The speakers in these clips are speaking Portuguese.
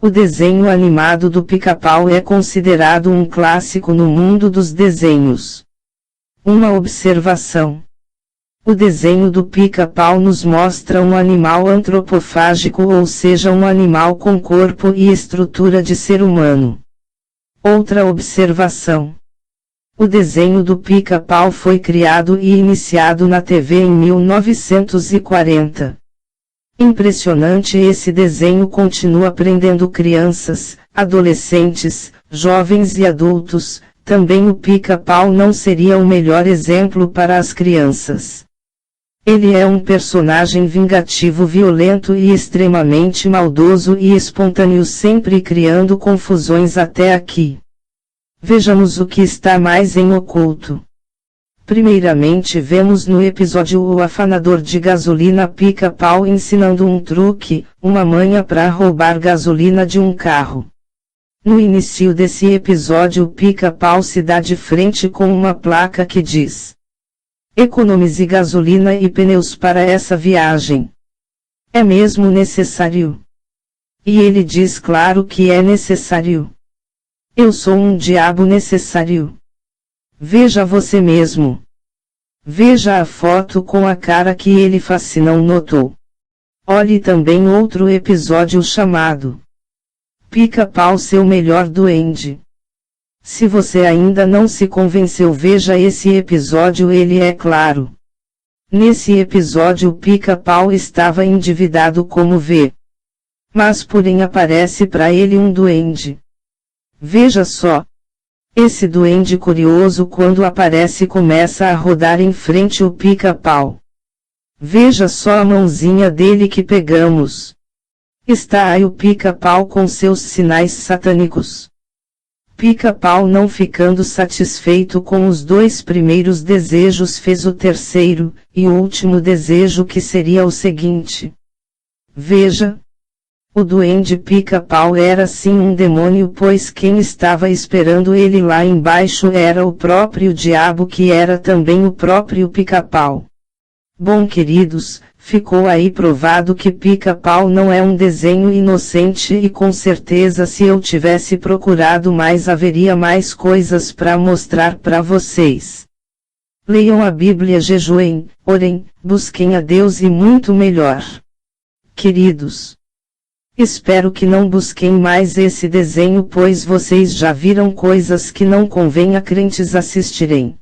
O desenho animado do Pica-Pau é considerado um clássico no mundo dos desenhos. Uma observação. O desenho do Pica-Pau nos mostra um animal antropofágico, ou seja, um animal com corpo e estrutura de ser humano. Outra observação. O desenho do Pica-Pau foi criado e iniciado na TV em 1940. Impressionante, esse desenho continua prendendo crianças, adolescentes, jovens e adultos. Também o Pica-Pau não seria o melhor exemplo para as crianças. Ele é um personagem vingativo, violento e extremamente maldoso e espontâneo, sempre criando confusões até aqui. Vejamos o que está mais em oculto. Primeiramente vemos no episódio o afanador de gasolina Pica-Pau ensinando um truque, uma manha para roubar gasolina de um carro. No início desse episódio o Pica-Pau se dá de frente com uma placa que diz: economize gasolina e pneus para essa viagem. É mesmo necessário? E ele diz claro que é necessário. Eu sou um diabo necessário. Veja você mesmo. Veja a foto com a cara que ele faz se não notou. Olhe também outro episódio chamado Pica-Pau, seu melhor duende. Se você ainda não se convenceu, veja esse episódio, ele é claro. Nesse episódio o Pica-Pau estava endividado como vê. Mas porém aparece para ele um duende. Veja só. Esse duende curioso, quando aparece, começa a rodar em frente ao Pica-Pau. Veja só a mãozinha dele que pegamos. Está aí o Pica-Pau com seus sinais satânicos. Pica-Pau, não ficando satisfeito com os 2 primeiros desejos, fez o terceiro, e último desejo, que seria o seguinte. Veja. O duende Pica-Pau era sim um demônio, pois quem estava esperando ele lá embaixo era o próprio diabo, que era também o próprio Pica-Pau. Bom, queridos, ficou aí provado que Pica-Pau não é um desenho inocente, e com certeza se eu tivesse procurado mais haveria mais coisas para mostrar para vocês. Leiam a Bíblia, jejuem, orem, busquem a Deus e muito melhor. Queridos, espero que não busquem mais esse desenho, pois vocês já viram coisas que não convém a crentes assistirem.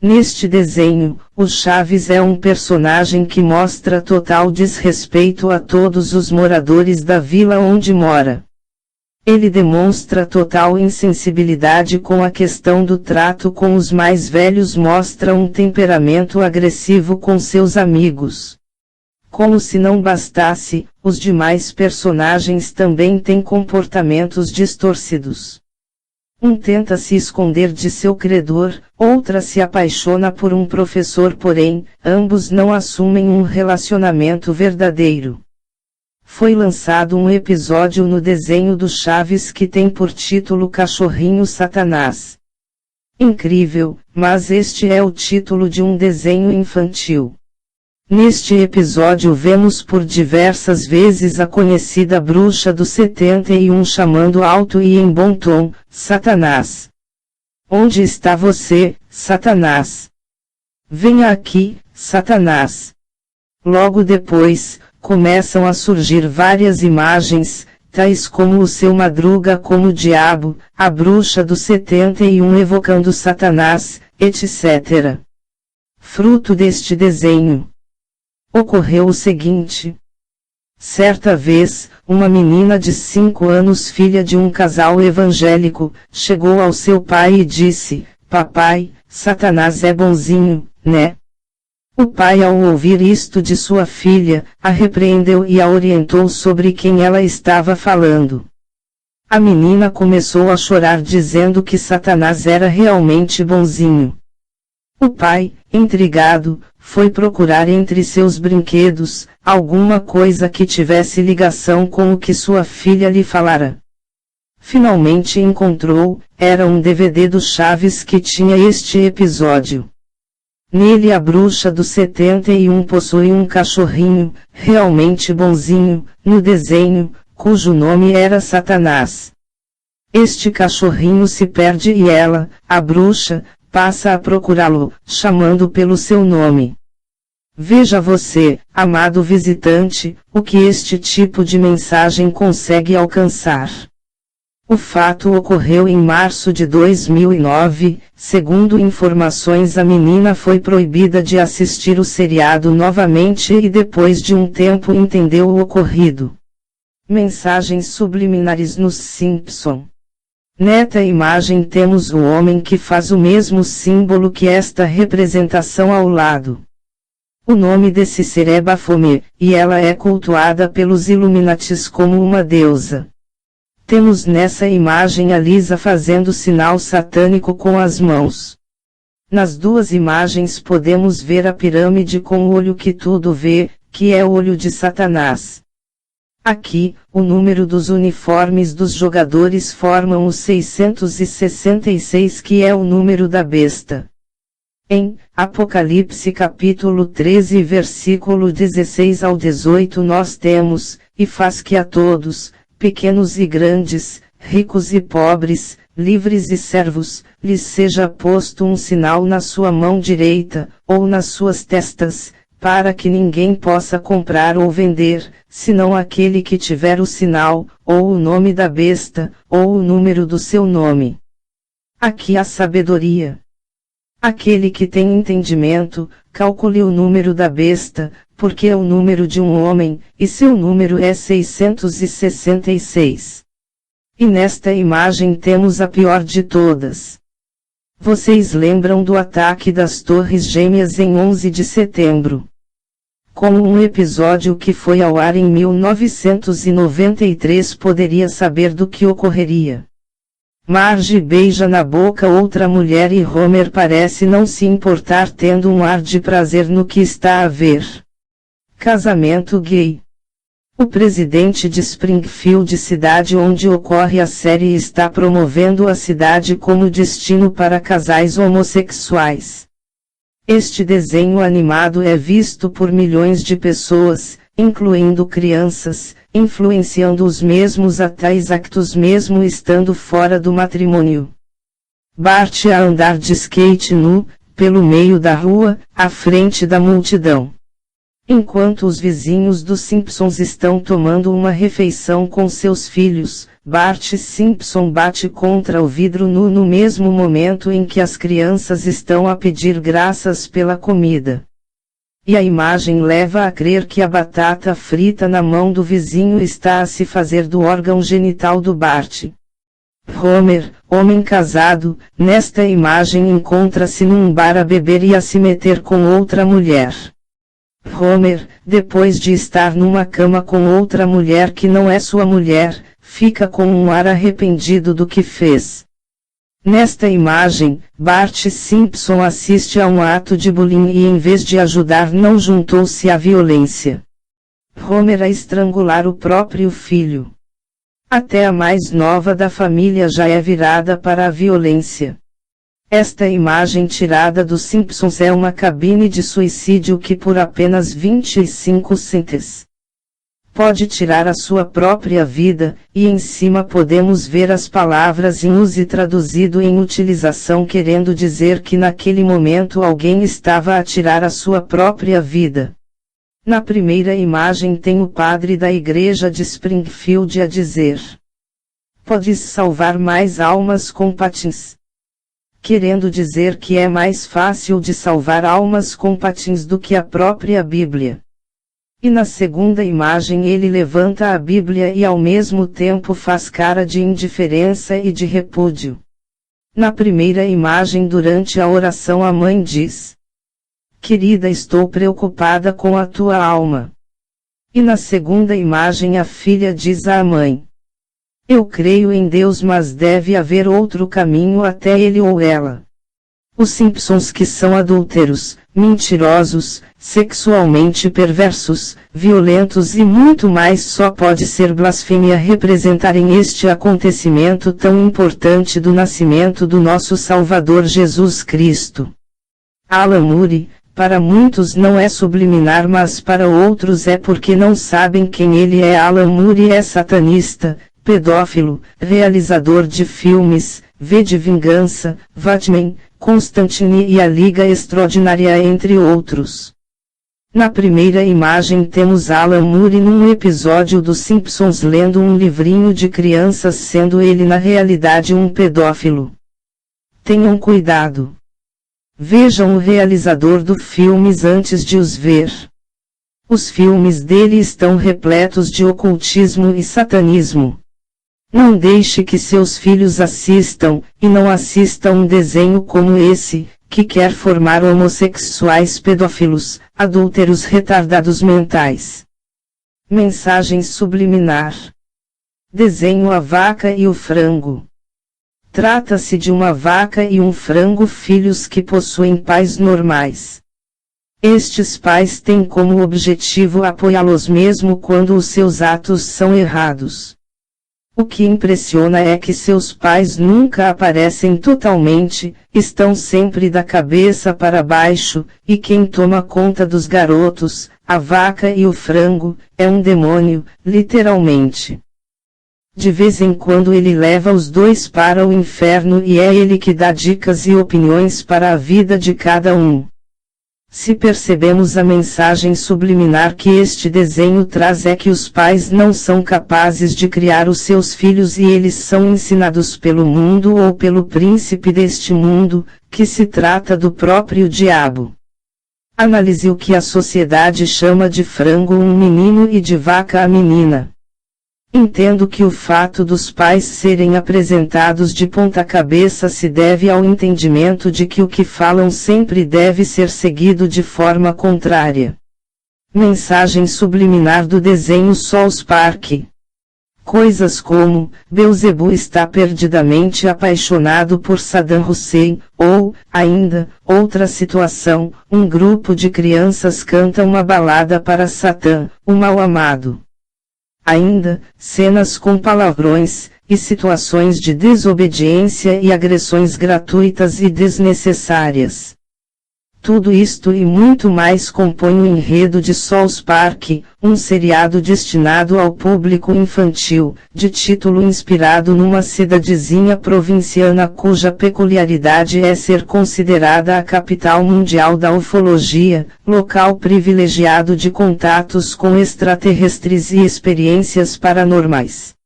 Neste desenho, o Chaves é um personagem que mostra total desrespeito a todos os moradores da vila onde mora. Ele demonstra total insensibilidade com a questão do trato com os mais velhos, mostra um temperamento agressivo com seus amigos. Como se não bastasse, os demais personagens também têm comportamentos distorcidos. Um tenta se esconder de seu credor, outra se apaixona por um professor, porém, ambos não assumem um relacionamento verdadeiro. Foi lançado um episódio no desenho do Chaves que tem por título Cachorrinho Satanás. Incrível, mas este é o título de um desenho infantil. Neste episódio vemos por diversas vezes a conhecida bruxa do 71 chamando alto e em bom tom: Satanás. Onde está você, Satanás? Venha aqui, Satanás. Logo depois, começam a surgir várias imagens, tais como o seu Madruga como diabo, a bruxa do 71 evocando Satanás, etc. Fruto deste desenho, ocorreu o seguinte. Certa vez, uma menina de 5 anos, filha de um casal evangélico, chegou ao seu pai e disse: Papai, Satanás é bonzinho, né? O pai, ao ouvir isto de sua filha, a repreendeu e a orientou sobre quem ela estava falando. A menina começou a chorar dizendo que Satanás era realmente bonzinho. O pai, intrigado, foi procurar entre seus brinquedos alguma coisa que tivesse ligação com o que sua filha lhe falara. Finalmente encontrou, era um DVD do Chaves que tinha este episódio. Nele a bruxa do 71 possui um cachorrinho, realmente bonzinho, no desenho, cujo nome era Satanás. Este cachorrinho se perde e ela, a bruxa, passa a procurá-lo, chamando pelo seu nome. Veja você, amado visitante, o que este tipo de mensagem consegue alcançar. O fato ocorreu em março de 2009, segundo informações a menina foi proibida de assistir o seriado novamente e depois de um tempo entendeu o ocorrido. Mensagens subliminares nos Simpson. Nesta imagem temos o homem que faz o mesmo símbolo que esta representação ao lado. O nome desse ser é Baphomet, e ela é cultuada pelos Illuminatis como uma deusa. Temos nessa imagem a Lisa fazendo sinal satânico com as mãos. Nas duas imagens podemos ver a pirâmide com o olho que tudo vê, que é o olho de Satanás. Aqui, o número dos uniformes dos jogadores formam o 666, que é o número da besta. Em Apocalipse capítulo 13 versículo 16 ao 18 nós temos, e faz que a todos, pequenos e grandes, ricos e pobres, livres e servos, lhes seja posto um sinal na sua mão direita, ou nas suas testas, para que ninguém possa comprar ou vender, senão aquele que tiver o sinal, ou o nome da besta, ou o número do seu nome. Aqui há sabedoria. Aquele que tem entendimento, calcule o número da besta, porque é o número de um homem, e seu número é 666. E nesta imagem temos a pior de todas. Vocês lembram do ataque das Torres Gêmeas em 11 de setembro? Como um episódio que foi ao ar em 1993 poderia saber do que ocorreria. Marge beija na boca outra mulher e Homer parece não se importar tendo um ar de prazer no que está a ver. Casamento gay. O presidente de Springfield, cidade onde ocorre a série, está promovendo a cidade como destino para casais homossexuais. Este desenho animado é visto por milhões de pessoas, incluindo crianças, influenciando os mesmos a tais actos mesmo estando fora do matrimônio. Bart a andar de skate nu, pelo meio da rua, à frente da multidão. Enquanto os vizinhos dos Simpsons estão tomando uma refeição com seus filhos, Bart Simpson bate contra o vidro nu no mesmo momento em que as crianças estão a pedir graças pela comida. E a imagem leva a crer que a batata frita na mão do vizinho está a se fazer do órgão genital do Bart. Homer, homem casado, nesta imagem encontra-se num bar a beber e a se meter com outra mulher. Homer, depois de estar numa cama com outra mulher que não é sua mulher, fica com um ar arrependido do que fez. Nesta imagem, Bart Simpson assiste a um ato de bullying e em vez de ajudar não juntou-se à violência. Homer a estrangular o próprio filho. Até a mais nova da família já é virada para a violência. Esta imagem tirada dos Simpsons é uma cabine de suicídio que por apenas 25 cents pode tirar a sua própria vida, e em cima podemos ver as palavras em use traduzido em utilização querendo dizer que naquele momento alguém estava a tirar a sua própria vida. Na primeira imagem tem o padre da igreja de Springfield a dizer: "Podes salvar mais almas com patins." Querendo dizer que é mais fácil de salvar almas com patins do que a própria Bíblia. E na segunda imagem ele levanta a Bíblia e ao mesmo tempo faz cara de indiferença e de repúdio. Na primeira imagem durante a oração a mãe diz: "Querida, estou preocupada com a tua alma." E na segunda imagem a filha diz à mãe: "Eu creio em Deus, mas deve haver outro caminho até ele ou ela." Os Simpsons, que são adúlteros, mentirosos, sexualmente perversos, violentos e muito mais, só pode ser blasfêmia representarem este acontecimento tão importante do nascimento do nosso Salvador Jesus Cristo. Alan Moore, para muitos não é subliminar, mas para outros é porque não sabem quem ele é. Alan Moore é satanista, pedófilo, realizador de filmes, V de Vingança, Watchmen, Constantine e A Liga Extraordinária, entre outros. Na primeira imagem temos Alan Moore num episódio dos Simpsons lendo um livrinho de crianças, sendo ele na realidade um pedófilo. Tenham cuidado. Vejam o realizador dos filmes antes de os ver. Os filmes dele estão repletos de ocultismo e satanismo. Não deixe que seus filhos assistam, e não assistam um desenho como esse, que quer formar homossexuais pedófilos, adúlteros retardados mentais. Mensagem subliminar. Desenho A Vaca e o Frango. Trata-se de uma vaca e um frango, filhos que possuem pais normais. Estes pais têm como objetivo apoiá-los mesmo quando os seus atos são errados. O que impressiona é que seus pais nunca aparecem totalmente, estão sempre da cabeça para baixo, e quem toma conta dos garotos, a vaca e o frango, é um demônio, literalmente. De vez em quando ele leva os dois para o inferno e é ele que dá dicas e opiniões para a vida de cada um. Se percebemos a mensagem subliminar que este desenho traz é que os pais não são capazes de criar os seus filhos e eles são ensinados pelo mundo ou pelo príncipe deste mundo, que se trata do próprio diabo. Analise o que a sociedade chama de frango um menino e de vaca a menina. Entendo que o fato dos pais serem apresentados de ponta cabeça se deve ao entendimento de que o que falam sempre deve ser seguido de forma contrária. Mensagem subliminar do desenho South Park. Coisas como, Beelzebub está perdidamente apaixonado por Saddam Hussein, ou, ainda, outra situação, um grupo de crianças canta uma balada para Satã, o mal-amado. Ainda, cenas com palavrões, e situações de desobediência e agressões gratuitas e desnecessárias. Tudo isto e muito mais compõe o enredo de South Park, um seriado destinado ao público infantil, de título inspirado numa cidadezinha provinciana cuja peculiaridade é ser considerada a capital mundial da ufologia, local privilegiado de contatos com extraterrestres e experiências paranormais.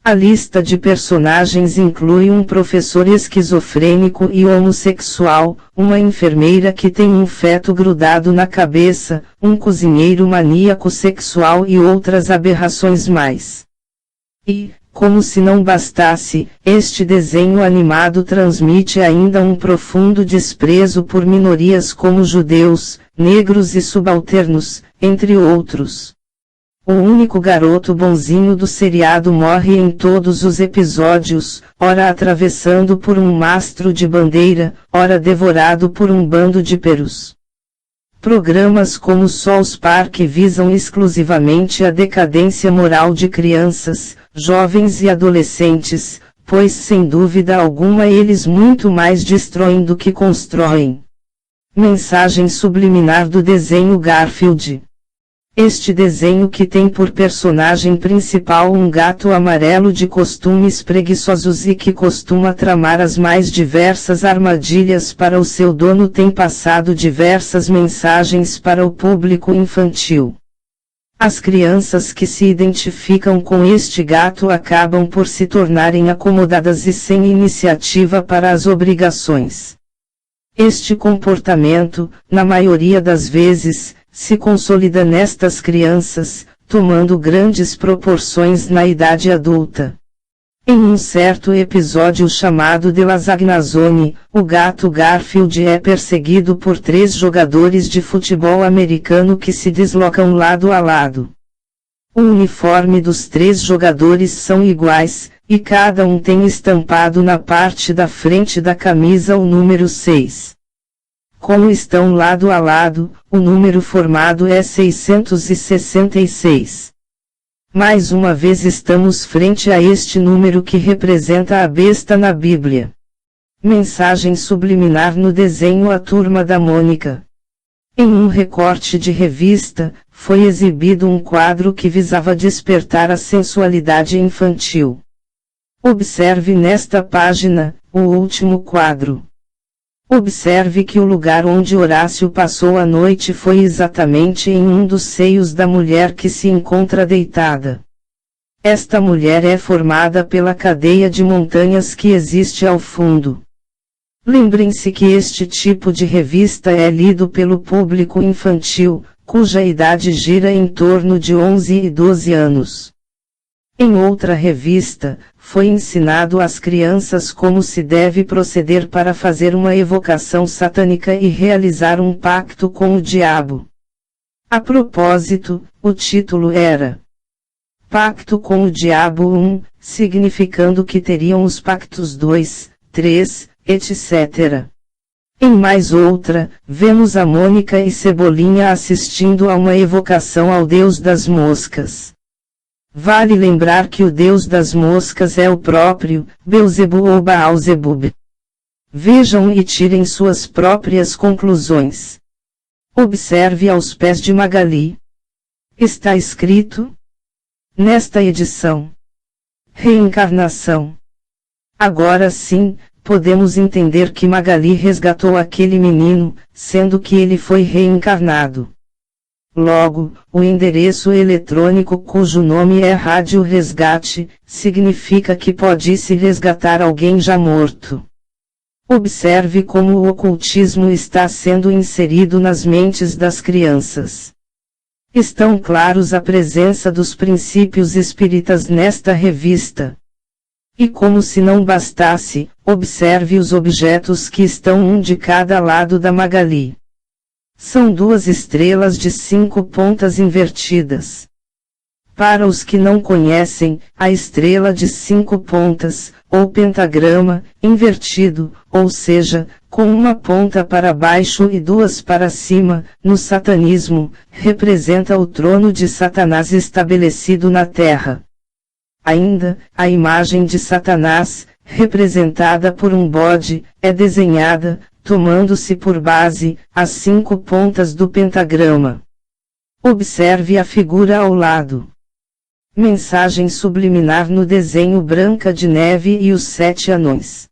A lista de personagens inclui um professor esquizofrênico e homossexual, uma enfermeira que tem um feto grudado na cabeça, um cozinheiro maníaco sexual e outras aberrações mais. E, como se não bastasse, este desenho animado transmite ainda um profundo desprezo por minorias como judeus, negros e subalternos, entre outros. O único garoto bonzinho do seriado morre em todos os episódios, ora atravessando por um mastro de bandeira, ora devorado por um bando de perus. Programas como South Park visam exclusivamente a decadência moral de crianças, jovens e adolescentes, pois sem dúvida alguma eles muito mais destroem do que constroem. Mensagem subliminar do desenho Garfield. Este desenho, que tem por personagem principal um gato amarelo de costumes preguiçosos e que costuma tramar as mais diversas armadilhas para o seu dono, tem passado diversas mensagens para o público infantil. As crianças que se identificam com este gato acabam por se tornarem acomodadas e sem iniciativa para as obrigações. Este comportamento, na maioria das vezes, se consolida nestas crianças, tomando grandes proporções na idade adulta. Em um certo episódio chamado The Lasagna Zone, o gato Garfield é perseguido por 3 jogadores de futebol americano que se deslocam lado a lado. O uniforme dos 3 jogadores são iguais, e cada um tem estampado na parte da frente da camisa o número 6. Como estão lado a lado, o número formado é 666. Mais uma vez estamos frente a este número que representa a besta na Bíblia. Mensagem subliminar no desenho A Turma da Mônica. Em um recorte de revista, foi exibido um quadro que visava despertar a sensualidade infantil. Observe nesta página, o último quadro. Observe que o lugar onde Horácio passou a noite foi exatamente em um dos seios da mulher que se encontra deitada. Esta mulher é formada pela cadeia de montanhas que existe ao fundo. Lembrem-se que este tipo de revista é lido pelo público infantil, cuja idade gira em torno de 11 e 12 anos. Em outra revista, foi ensinado às crianças como se deve proceder para fazer uma evocação satânica e realizar um pacto com o diabo. A propósito, o título era Pacto com o Diabo 1, significando que teriam os pactos 2, 3, etc. Em mais outra, vemos a Mônica e Cebolinha assistindo a uma evocação ao deus das moscas. Vale lembrar que o deus das moscas é o próprio Beelzebub ou Baal-zebub. Vejam e tirem suas próprias conclusões. Observe aos pés de Magali. Está escrito? Nesta edição. Reencarnação. Agora sim, podemos entender que Magali resgatou aquele menino, sendo que ele foi reencarnado. Logo, o endereço eletrônico cujo nome é Rádio Resgate, significa que pode-se resgatar alguém já morto. Observe como o ocultismo está sendo inserido nas mentes das crianças. Estão claros a presença dos princípios espíritas nesta revista. E como se não bastasse, observe os objetos que estão um de cada lado da Magali. São duas estrelas de 5 pontas invertidas. Para os que não conhecem, a estrela de 5 pontas, ou pentagrama, invertido, ou seja, com uma ponta para baixo e duas para cima, no satanismo, representa o trono de Satanás estabelecido na Terra. Ainda, a imagem de Satanás, representada por um bode, é desenhada, tomando-se por base, as 5 pontas do pentagrama. Observe a figura ao lado. Mensagem subliminar no desenho Branca de Neve e os 7 Anões.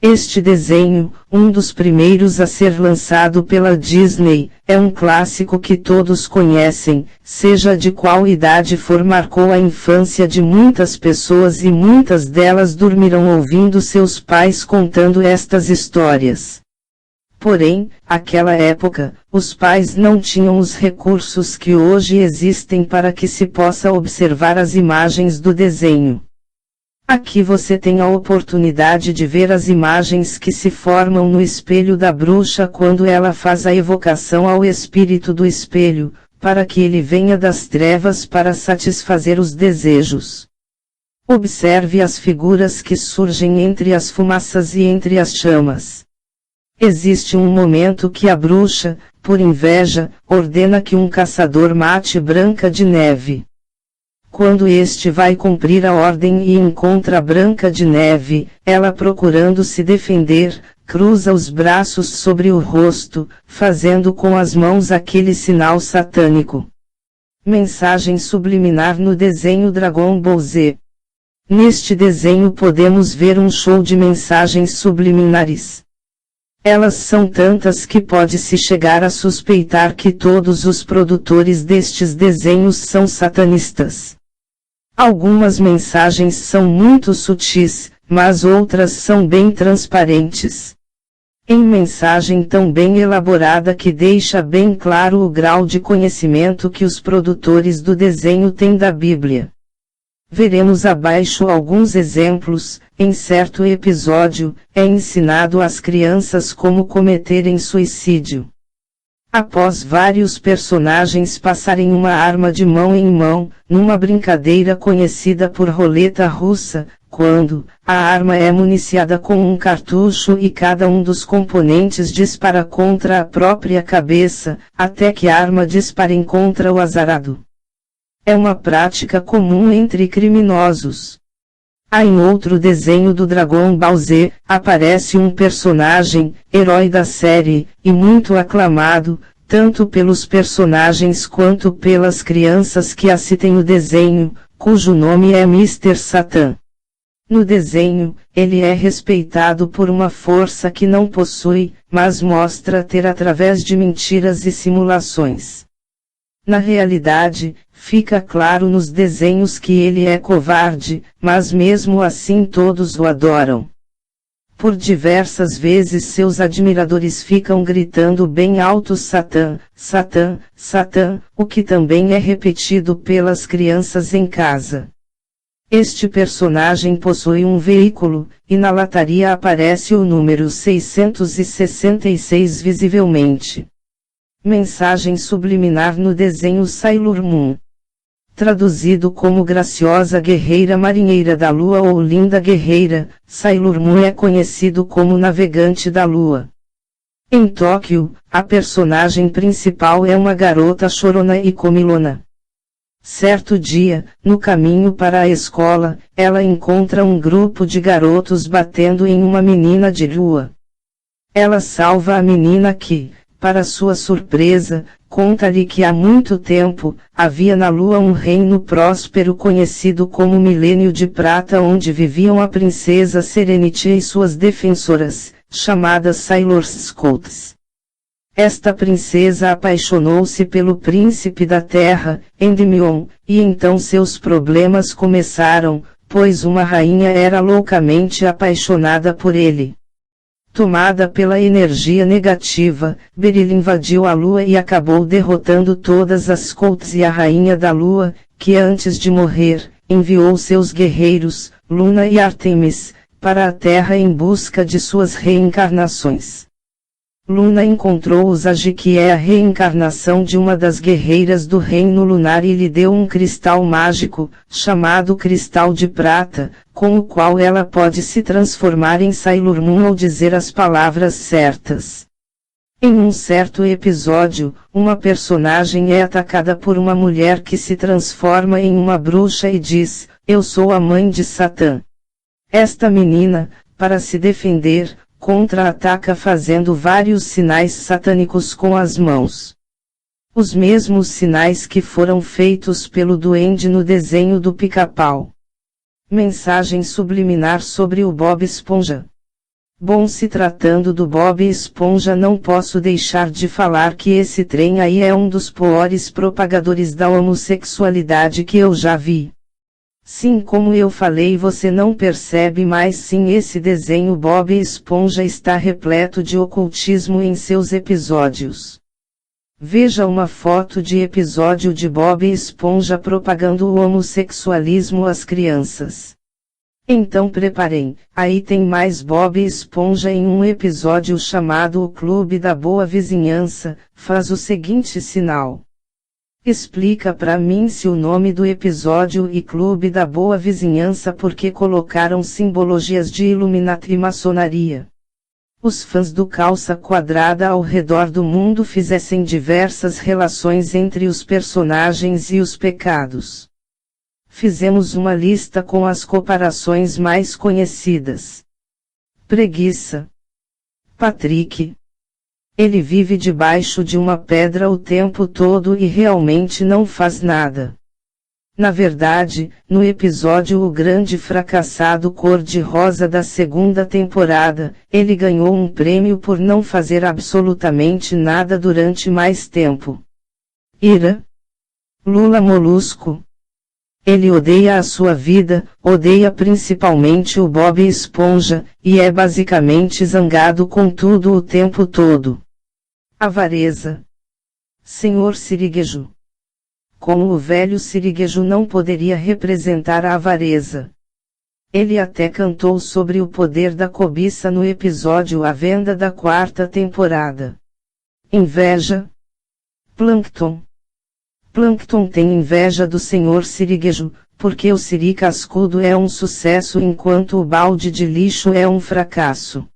Este desenho, um dos primeiros a ser lançado pela Disney, é um clássico que todos conhecem, seja de qual idade for, marcou a infância de muitas pessoas e muitas delas dormirão ouvindo seus pais contando estas histórias. Porém, naquela época, os pais não tinham os recursos que hoje existem para que se possa observar as imagens do desenho. Aqui você tem a oportunidade de ver as imagens que se formam no espelho da bruxa quando ela faz a evocação ao espírito do espelho, para que ele venha das trevas para satisfazer os desejos. Observe as figuras que surgem entre as fumaças e entre as chamas. Existe um momento que a bruxa, por inveja, ordena que um caçador mate Branca de Neve. Quando este vai cumprir a ordem e encontra Branca de Neve, ela procurando se defender, cruza os braços sobre o rosto, fazendo com as mãos aquele sinal satânico. Mensagem subliminar no desenho Dragon Ball Z. Neste desenho podemos ver um show de mensagens subliminares. Elas são tantas que pode-se chegar a suspeitar que todos os produtores destes desenhos são satanistas. Algumas mensagens são muito sutis, mas outras são bem transparentes. Em mensagem tão bem elaborada que deixa bem claro o grau de conhecimento que os produtores do desenho têm da Bíblia. Veremos abaixo alguns exemplos. Em certo episódio, é ensinado às crianças como cometerem suicídio. Após vários personagens passarem uma arma de mão em mão, numa brincadeira conhecida por roleta russa, quando a arma é municiada com um cartucho e cada um dos componentes dispara contra a própria cabeça, até que a arma dispare contra o azarado. É uma prática comum entre criminosos. Em outro desenho do Dragon Ball Z, aparece um personagem, herói da série, e muito aclamado, tanto pelos personagens quanto pelas crianças que assistem o desenho, cujo nome é Mr. Satan. No desenho, ele é respeitado por uma força que não possui, mas mostra ter através de mentiras e simulações. Na realidade, fica claro nos desenhos que ele é covarde, mas mesmo assim todos o adoram. Por diversas vezes seus admiradores ficam gritando bem alto Satan, Satan, Satan, o que também é repetido pelas crianças em casa. Este personagem possui um veículo, e na lataria aparece o número 666 visivelmente. Mensagem subliminar no desenho Sailor Moon. Traduzido como Graciosa Guerreira Marinheira da Lua ou Linda Guerreira, Sailor Moon é conhecido como Navegante da Lua. Em Tóquio, a personagem principal é uma garota chorona e comilona. Certo dia, no caminho para a escola, ela encontra um grupo de garotos batendo em uma menina de lua. Ela salva a menina que, para sua surpresa, conta-lhe que há muito tempo, havia na Lua um reino próspero conhecido como Milênio de Prata onde viviam a princesa Serenity e suas defensoras, chamadas Sailor Scouts. Esta princesa apaixonou-se pelo príncipe da terra, Endymion, e então seus problemas começaram, pois uma rainha era loucamente apaixonada por ele. Tomada pela energia negativa, Beryl invadiu a Lua e acabou derrotando todas as Scouts e a Rainha da Lua, que antes de morrer, enviou seus guerreiros, Luna e Artemis, para a Terra em busca de suas reencarnações. Luna encontrou Usagi, que é a reencarnação de uma das guerreiras do Reino Lunar, e lhe deu um cristal mágico, chamado Cristal de Prata, com o qual ela pode se transformar em Sailor Moon ou dizer as palavras certas. Em um certo episódio, uma personagem é atacada por uma mulher que se transforma em uma bruxa e diz: "Eu sou a mãe de Satã." Esta menina, para se defender, contra-ataca fazendo vários sinais satânicos com as mãos. Os mesmos sinais que foram feitos pelo duende no desenho do Pica-Pau. Mensagem subliminar sobre o Bob Esponja. Bom, se tratando do Bob Esponja, não posso deixar de falar que esse trem aí é um dos piores propagadores da homossexualidade que eu já vi. Sim, como eu falei, você não percebe, mas sim, esse desenho Bob Esponja está repleto de ocultismo em seus episódios. Veja uma foto de episódio de Bob Esponja propagando o homossexualismo às crianças. Então preparem, aí tem mais Bob Esponja em um episódio chamado O Clube da Boa Vizinhança. Faz o seguinte sinal. Explica pra mim se o nome do episódio e Clube da Boa Vizinhança porque colocaram simbologias de Illuminati e maçonaria. Os fãs do Calça Quadrada ao redor do mundo fizessem diversas relações entre os personagens e os pecados. Fizemos uma lista com as comparações mais conhecidas. Preguiça. Patrick. Ele vive debaixo de uma pedra o tempo todo e realmente não faz nada. Na verdade, no episódio O Grande Fracassado Cor-de-Rosa da segunda temporada, ele ganhou um prêmio por não fazer absolutamente nada durante mais tempo. Ira. Lula Molusco. Ele odeia a sua vida, odeia principalmente o Bob Esponja, e é basicamente zangado com tudo o tempo todo. Avareza. Senhor Siriguejo. Como o velho Siriguejo não poderia representar a avareza. Ele até cantou sobre o poder da cobiça no episódio A Venda da quarta temporada. Inveja. Plankton. Plankton tem inveja do Senhor Siriguejo, porque o Siri cascudo é um sucesso enquanto o balde de lixo é um fracasso.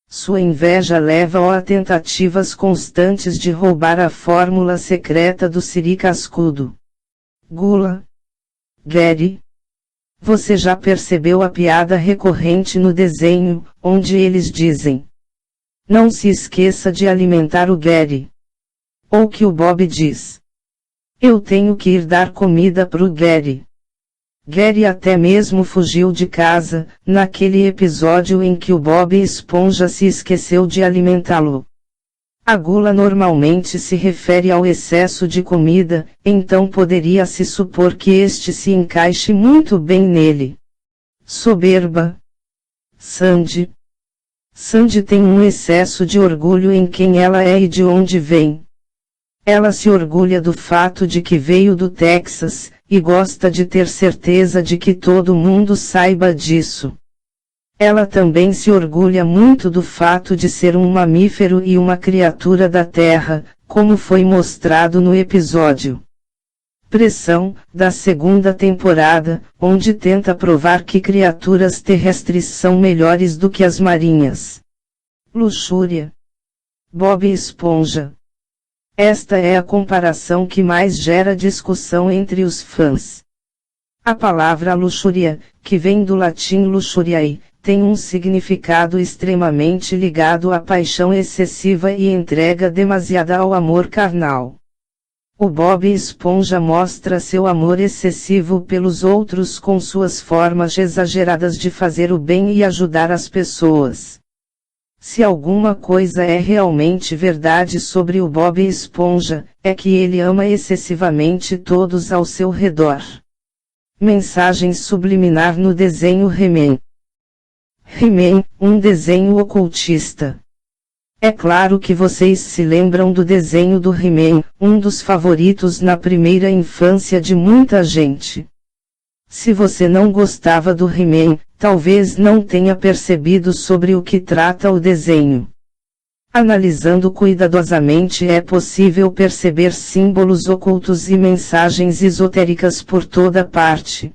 Sua inveja leva-o a tentativas constantes de roubar a fórmula secreta do Siri cascudo. Gula. Gary. Você já percebeu a piada recorrente no desenho, onde eles dizem: "Não se esqueça de alimentar o Gary." Ou que o Bob diz: eu tenho que ir dar comida pro Gary. Gary até mesmo fugiu de casa, naquele episódio em que o Bob Esponja se esqueceu de alimentá-lo. A gula normalmente se refere ao excesso de comida, então poderia-se supor que este se encaixe muito bem nele. Soberba. Sandy. Sandy tem um excesso de orgulho em quem ela é e de onde vem. Ela se orgulha do fato de que veio do Texas, e gosta de ter certeza de que todo mundo saiba disso. Ela também se orgulha muito do fato de ser um mamífero e uma criatura da Terra, como foi mostrado no episódio Pressão, da segunda temporada, onde tenta provar que criaturas terrestres são melhores do que as marinhas. Luxúria. Bob Esponja. Esta é a comparação que mais gera discussão entre os fãs. A palavra luxúria, que vem do latim luxuriae, tem um significado extremamente ligado à paixão excessiva e entrega demasiada ao amor carnal. O Bob Esponja mostra seu amor excessivo pelos outros com suas formas exageradas de fazer o bem e ajudar as pessoas. Se alguma coisa é realmente verdade sobre o Bob Esponja, é que ele ama excessivamente todos ao seu redor. Mensagem subliminar no desenho He-Man. He-Man, um desenho ocultista. É claro que vocês se lembram do desenho do He-Man, um dos favoritos na primeira infância de muita gente. Se você não gostava do He-Man, talvez não tenha percebido sobre o que trata o desenho. Analisando cuidadosamente é possível perceber símbolos ocultos e mensagens esotéricas por toda parte.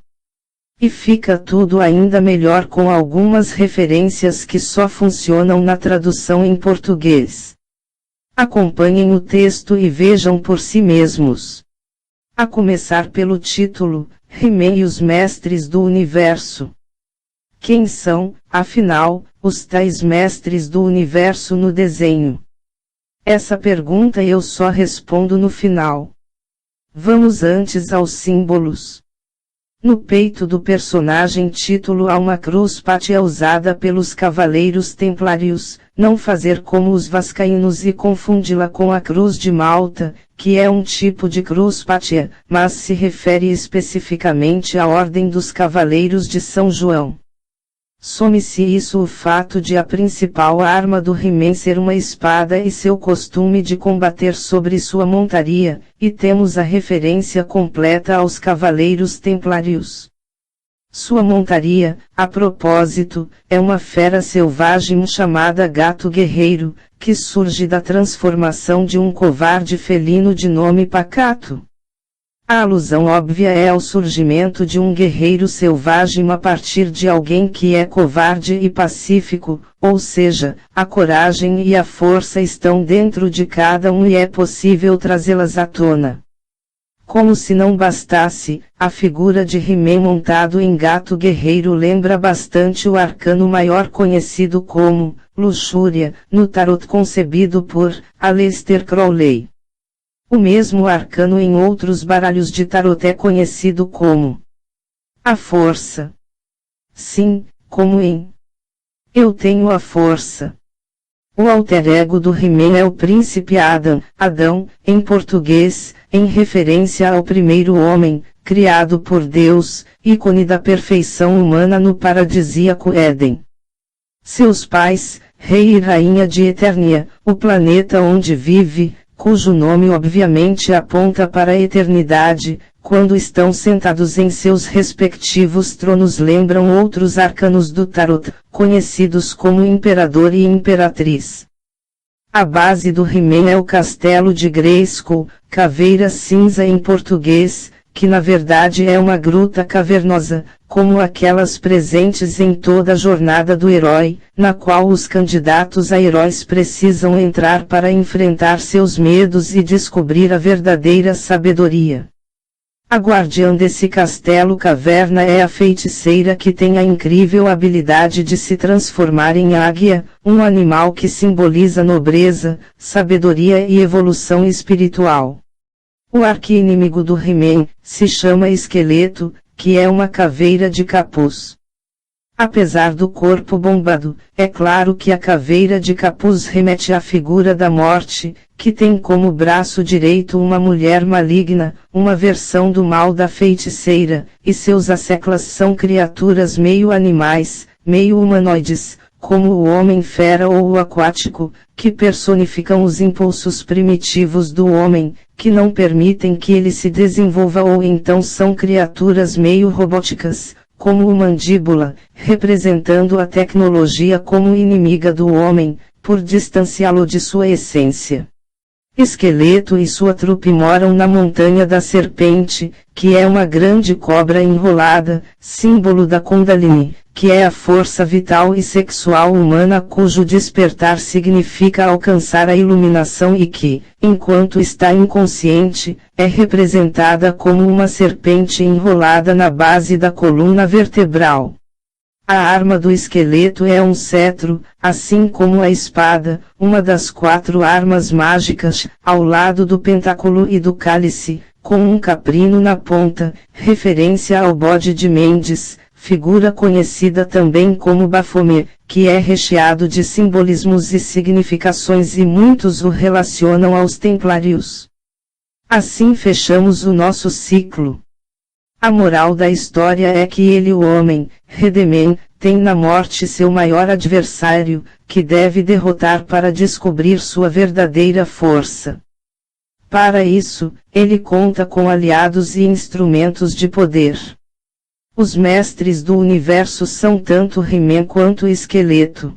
E fica tudo ainda melhor com algumas referências que só funcionam na tradução em português. Acompanhem o texto e vejam por si mesmos. A começar pelo título, He-Man e os Mestres do Universo. Quem são, afinal, os tais mestres do universo no desenho? Essa pergunta eu só respondo no final. Vamos antes aos símbolos. No peito do personagem título há uma cruz pátia usada pelos Cavaleiros Templários, não fazer como os vascaínos e confundi-la com a Cruz de Malta, que é um tipo de cruz pátia, mas se refere especificamente à Ordem dos Cavaleiros de São João. Some-se isso o fato de a principal arma do He-Man ser uma espada e seu costume de combater sobre sua montaria, e temos a referência completa aos Cavaleiros Templários. Sua montaria, a propósito, é uma fera selvagem chamada Gato Guerreiro, que surge da transformação de um covarde felino de nome Pacato. A alusão óbvia é ao surgimento de um guerreiro selvagem a partir de alguém que é covarde e pacífico, ou seja, a coragem e a força estão dentro de cada um e é possível trazê-las à tona. Como se não bastasse, a figura de He-Man montado em Gato Guerreiro lembra bastante o arcano maior conhecido como Luxúria, no tarot concebido por Aleister Crowley. O mesmo arcano em outros baralhos de tarot é conhecido como a força. Sim, como em Eu Tenho a Força. O alter ego do He-Man é o príncipe Adam, Adão, em português, em referência ao primeiro homem, criado por Deus, ícone da perfeição humana no paradisíaco Éden. Seus pais, rei e rainha de Eternia, o planeta onde vive, cujo nome obviamente aponta para a eternidade, quando estão sentados em seus respectivos tronos lembram outros arcanos do tarot, conhecidos como Imperador e Imperatriz. A base do He-Man é o Castelo de Grayskull, Caveira Cinza em português, que na verdade é uma gruta cavernosa, como aquelas presentes em toda a jornada do herói, na qual os candidatos a heróis precisam entrar para enfrentar seus medos e descobrir a verdadeira sabedoria. A guardiã desse castelo-caverna é a feiticeira que tem a incrível habilidade de se transformar em águia, um animal que simboliza nobreza, sabedoria e evolução espiritual. O arqui-inimigo do He-Man se chama Esqueleto, que é uma caveira de capuz. Apesar do corpo bombado, é claro que a caveira de capuz remete à figura da morte, que tem como braço direito uma mulher maligna, uma versão do mal da feiticeira, e seus asseclas são criaturas meio animais, meio humanoides, como o homem-fera ou o aquático, que personificam os impulsos primitivos do homem, que não permitem que ele se desenvolva, ou então são criaturas meio robóticas, como o mandíbula, representando a tecnologia como inimiga do homem, por distanciá-lo de sua essência. Esqueleto e sua trupe moram na Montanha da Serpente, que é uma grande cobra enrolada, símbolo da Kundalini, que é a força vital e sexual humana cujo despertar significa alcançar a iluminação e que, enquanto está inconsciente, é representada como uma serpente enrolada na base da coluna vertebral. A arma do esqueleto é um cetro, assim como a espada, uma das 4 armas mágicas, ao lado do pentáculo e do cálice, com um caprino na ponta, referência ao bode de Mendes, figura conhecida também como Baphomet, que é recheado de simbolismos e significações e muitos o relacionam aos templários. Assim fechamos o nosso ciclo. A moral da história é que ele, o homem, He-Man, tem na morte seu maior adversário, que deve derrotar para descobrir sua verdadeira força. Para isso, ele conta com aliados e instrumentos de poder. Os mestres do universo são tanto He-Man quanto Esqueleto.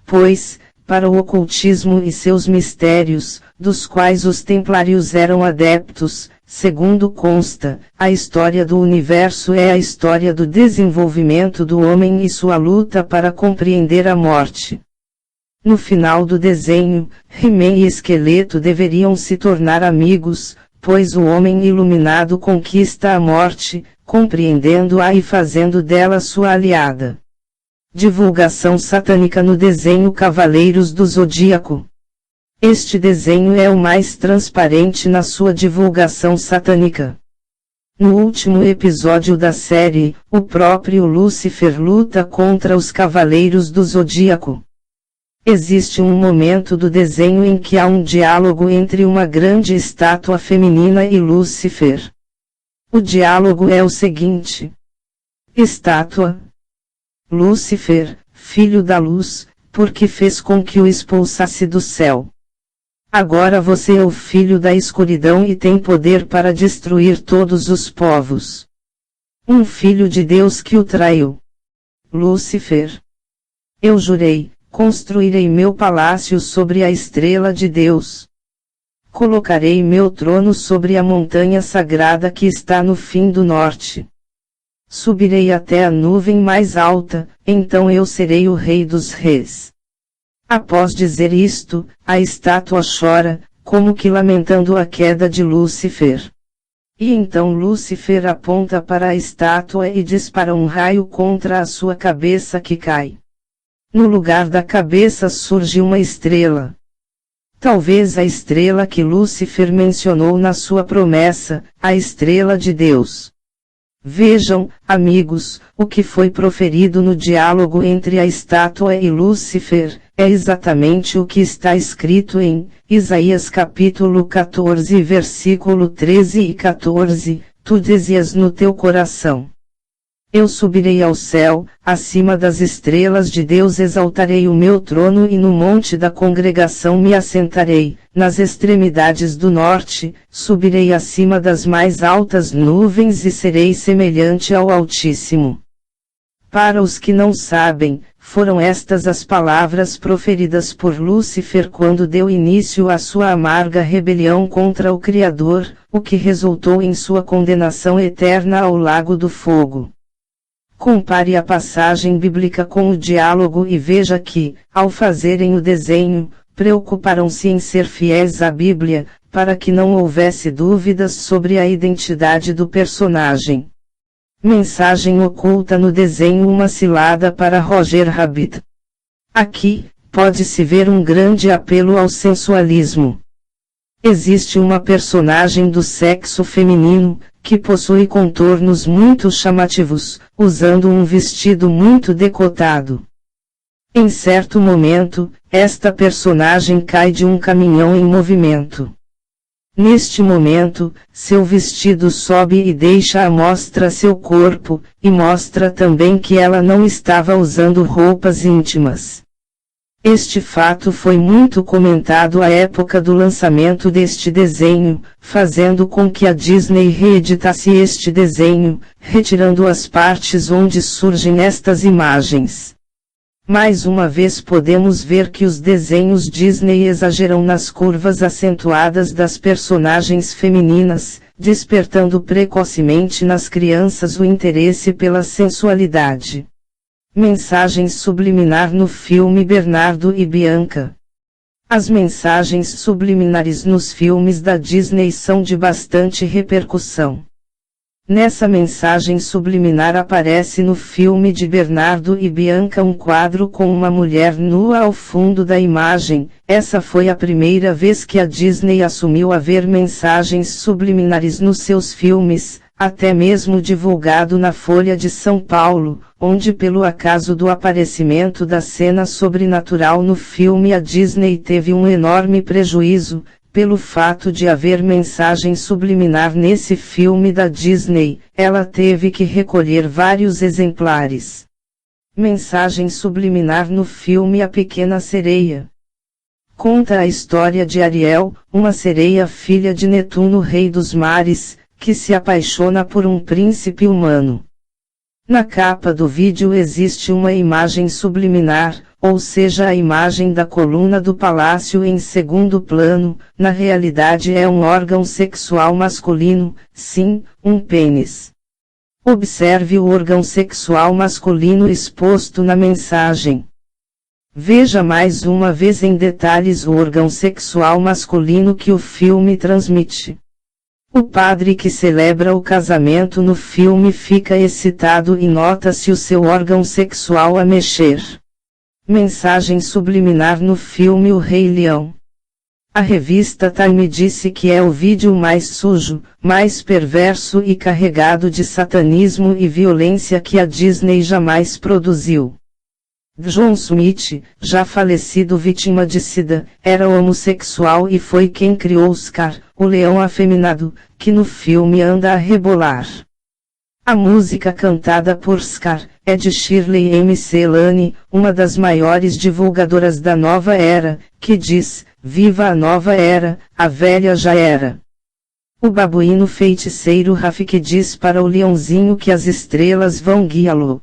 Pois, para o ocultismo e seus mistérios, dos quais os templários eram adeptos, segundo consta, a história do universo é a história do desenvolvimento do homem e sua luta para compreender a morte. No final do desenho, He-Man e Esqueleto deveriam se tornar amigos, pois o homem iluminado conquista a morte, compreendendo-a e fazendo dela sua aliada. Divulgação satânica no desenho Cavaleiros do Zodíaco. Este desenho é o mais transparente na sua divulgação satânica. No último episódio da série, o próprio Lúcifer luta contra os Cavaleiros do Zodíaco. Existe um momento do desenho em que há um diálogo entre uma grande estátua feminina e Lúcifer. O diálogo é o seguinte: Estátua. Lúcifer, filho da luz, porque fez com que o expulsasse do céu. Agora você é o filho da escuridão e tem poder para destruir todos os povos. Um filho de Deus que o traiu. Lúcifer. Eu jurei, construirei meu palácio sobre a estrela de Deus. Colocarei meu trono sobre a montanha sagrada que está no fim do norte. Subirei até a nuvem mais alta, então eu serei o rei dos reis. Após dizer isto, a estátua chora, como que lamentando a queda de Lúcifer. E então Lúcifer aponta para a estátua e dispara um raio contra a sua cabeça que cai. No lugar da cabeça surge uma estrela. Talvez a estrela que Lúcifer mencionou na sua promessa, a estrela de Deus. Vejam, amigos, o que foi proferido no diálogo entre a estátua e Lúcifer, é exatamente o que está escrito em Isaías capítulo 14 versículo 13 e 14, tu dizias no teu coração: eu subirei ao céu, acima das estrelas de Deus exaltarei o meu trono e no monte da congregação me assentarei, nas extremidades do norte, subirei acima das mais altas nuvens e serei semelhante ao Altíssimo. Para os que não sabem, foram estas as palavras proferidas por Lúcifer quando deu início à sua amarga rebelião contra o Criador, o que resultou em sua condenação eterna ao lago do fogo. Compare a passagem bíblica com o diálogo e veja que, ao fazerem o desenho, preocuparam-se em ser fiéis à Bíblia, para que não houvesse dúvidas sobre a identidade do personagem. Mensagem oculta no desenho: uma cilada para Roger Rabbit. Aqui, pode-se ver um grande apelo ao sensualismo. Existe uma personagem do sexo feminino, que possui contornos muito chamativos, usando um vestido muito decotado. Em certo momento, esta personagem cai de um caminhão em movimento. Neste momento, seu vestido sobe e deixa à mostra seu corpo, e mostra também que ela não estava usando roupas íntimas. Este fato foi muito comentado à época do lançamento deste desenho, fazendo com que a Disney reeditasse este desenho, retirando as partes onde surgem estas imagens. Mais uma vez podemos ver que os desenhos Disney exageram nas curvas acentuadas das personagens femininas, despertando precocemente nas crianças o interesse pela sensualidade. Mensagem subliminar no filme Bernardo e Bianca. As mensagens subliminares nos filmes da Disney são de bastante repercussão. Nessa mensagem subliminar aparece no filme de Bernardo e Bianca um quadro com uma mulher nua ao fundo da imagem. Essa foi a primeira vez que a Disney assumiu haver mensagens subliminares nos seus filmes, até mesmo divulgado na Folha de São Paulo, onde pelo acaso do aparecimento da cena sobrenatural no filme a Disney teve um enorme prejuízo. Pelo fato de haver mensagem subliminar nesse filme da Disney, ela teve que recolher vários exemplares. Mensagem subliminar no filme A Pequena Sereia. Conta a história de Ariel, uma sereia filha de Netuno, rei dos mares, que se apaixona por um príncipe humano. Na capa do vídeo existe uma imagem subliminar, ou seja, a imagem da coluna do palácio em segundo plano. Na realidade é um órgão sexual masculino, sim, um pênis. Observe o órgão sexual masculino exposto na mensagem. Veja mais uma vez em detalhes o órgão sexual masculino que o filme transmite. O padre que celebra o casamento no filme fica excitado e nota-se o seu órgão sexual a mexer. Mensagem subliminar no filme O Rei Leão. A revista Time disse que é o vídeo mais sujo, mais perverso e carregado de satanismo e violência que a Disney jamais produziu. John Smith, já falecido vítima de SIDA, era homossexual e foi quem criou Scar, o leão afeminado, que no filme anda a rebolar. A música cantada por Scar é de Shirley M. Celani, uma das maiores divulgadoras da nova era, que diz: "Viva a nova era, a velha já era." O babuíno feiticeiro Rafiki diz para o leãozinho que as estrelas vão guiá-lo.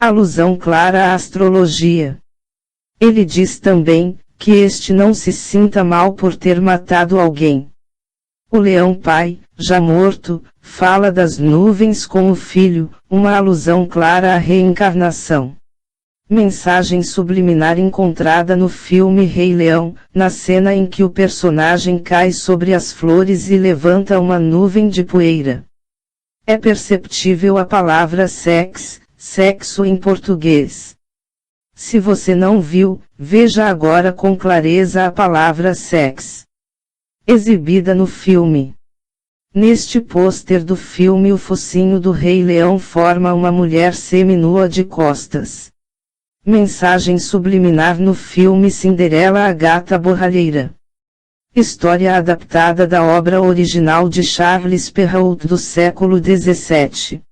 Alusão clara à astrologia. Ele diz também que este não se sinta mal por ter matado alguém. O leão pai, já morto, fala das nuvens com o filho, uma alusão clara à reencarnação. Mensagem subliminar encontrada no filme Rei Leão, na cena em que o personagem cai sobre as flores e levanta uma nuvem de poeira. É perceptível a palavra sexo em português. Se você não viu, veja agora com clareza a palavra sex. Exibida no filme. Neste pôster do filme o focinho do Rei Leão forma uma mulher seminua de costas. Mensagem subliminar no filme Cinderela, a Gata Borralheira. História adaptada da obra original de Charles Perrault do século XVII.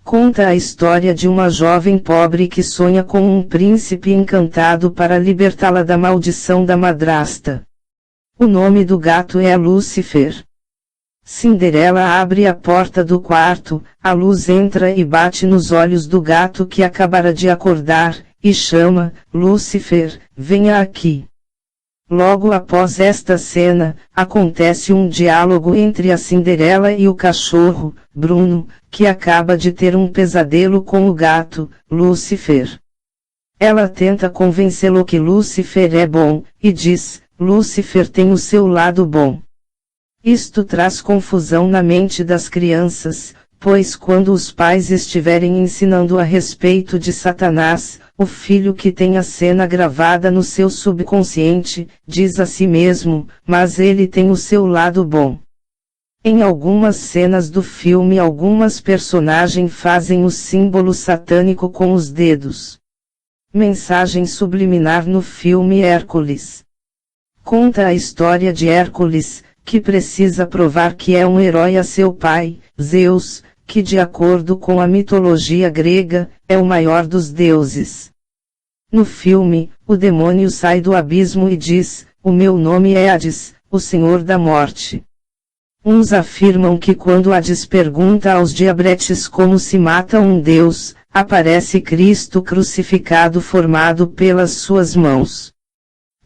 Conta a história de uma jovem pobre que sonha com um príncipe encantado para libertá-la da maldição da madrasta. O nome do gato é Lúcifer. Cinderela abre a porta do quarto, a luz entra e bate nos olhos do gato que acabara de acordar, e chama: "Lúcifer, venha aqui." Logo após esta cena, acontece um diálogo entre a Cinderela e o cachorro, Bruno, que acaba de ter um pesadelo com o gato, Lúcifer. Ela tenta convencê-lo que Lúcifer é bom, e diz: "Lúcifer tem o seu lado bom. Isto traz confusão na mente das crianças, pois quando os pais estiverem ensinando a respeito de Satanás, o filho que tem a cena gravada no seu subconsciente, diz a si mesmo, mas ele tem o seu lado bom. Em algumas cenas do filme algumas personagens fazem o símbolo satânico com os dedos. Mensagem subliminar no filme Hércules. Conta a história de Hércules, que precisa provar que é um herói a seu pai, Zeus, que de acordo com a mitologia grega, é o maior dos deuses. No filme, o demônio sai do abismo e diz, o meu nome é Hades, o senhor da morte. Uns afirmam que quando Hades pergunta aos diabretes como se mata um deus, aparece Cristo crucificado formado pelas suas mãos.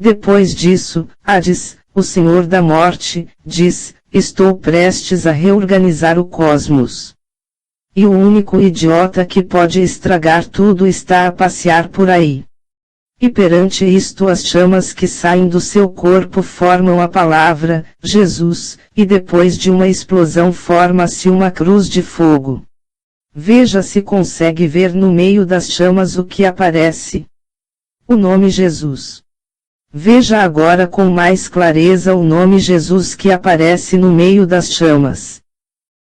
Depois disso, Hades, o senhor da morte, diz, estou prestes a reorganizar o cosmos. E o único idiota que pode estragar tudo está a passear por aí. E perante isto as chamas que saem do seu corpo formam a palavra, Jesus, e depois de uma explosão forma-se uma cruz de fogo. Veja se consegue ver no meio das chamas o que aparece. O nome Jesus. Veja agora com mais clareza o nome Jesus que aparece no meio das chamas.